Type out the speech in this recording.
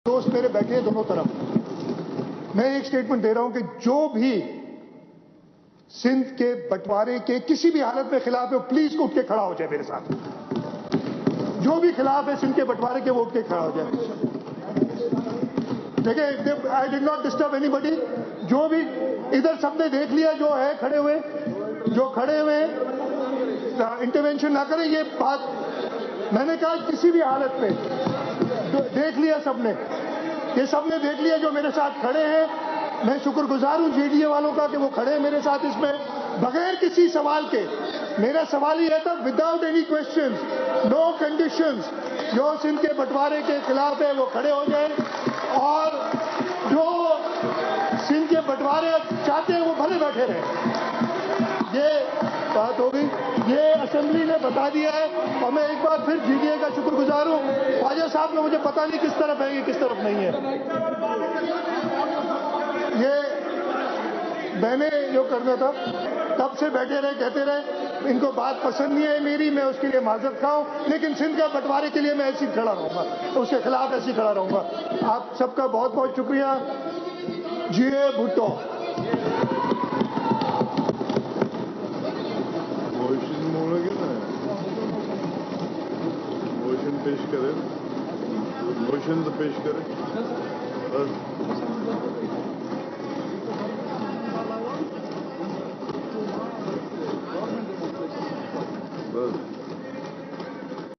दोस्त मेरे बैठे हैं दोनों तरफ। मैं एक स्टेटमेंट दे रहा हूं कि जो भी सिंध के बंटवारे के किसी भी हालत में खिलाफ है प्लीज उठ के खड़ा हो जाए मेरे साथ। जो भी खिलाफ है सिंध के बंटवारे के वो उठ के खड़ा हो जाए। देखिए, I did not disturb anybody. जो भी इधर सबने देख लिया जो है खड़े हुए, जो खड़े हुए इंटरवेंशन ना करें। ये बात मैंने कहा किसी भी हालत में देख लिया सबने, ये सबने देख लिया जो मेरे साथ खड़े हैं। मैं शुक्रगुजार हूं जेडीए वालों का कि वो खड़े हैं मेरे साथ इसमें बगैर किसी सवाल के। मेरा सवाल ही है था without any questions, no conditions, जो सिंध के बंटवारे के खिलाफ है वो खड़े हो जाए और जो सिंध के बंटवारे चाहते हैं वो भले बैठे रहे। ये बात हो गई, ये असेंबली ने बता दिया है और मैं एक बार फिर जीडीए का शुक्रगुजार हूं। ख्वाजा साहब ने मुझे पता नहीं किस तरफ है ये किस तरफ नहीं है। ये मैंने जो करना था तब से बैठे रहे कहते रहे, इनको बात पसंद नहीं है मेरी, मैं उसके लिए माजरत खाऊं, लेकिन सिंध के बंटवारे के लिए मैं ऐसे ही खड़ा रहूंगा, उसके खिलाफ ऐसे ही खड़ा रहूंगा। आप सबका बहुत बहुत शुक्रिया। जिए भुट्टो। मोशन पेश करें, मोशन तो पेश करें।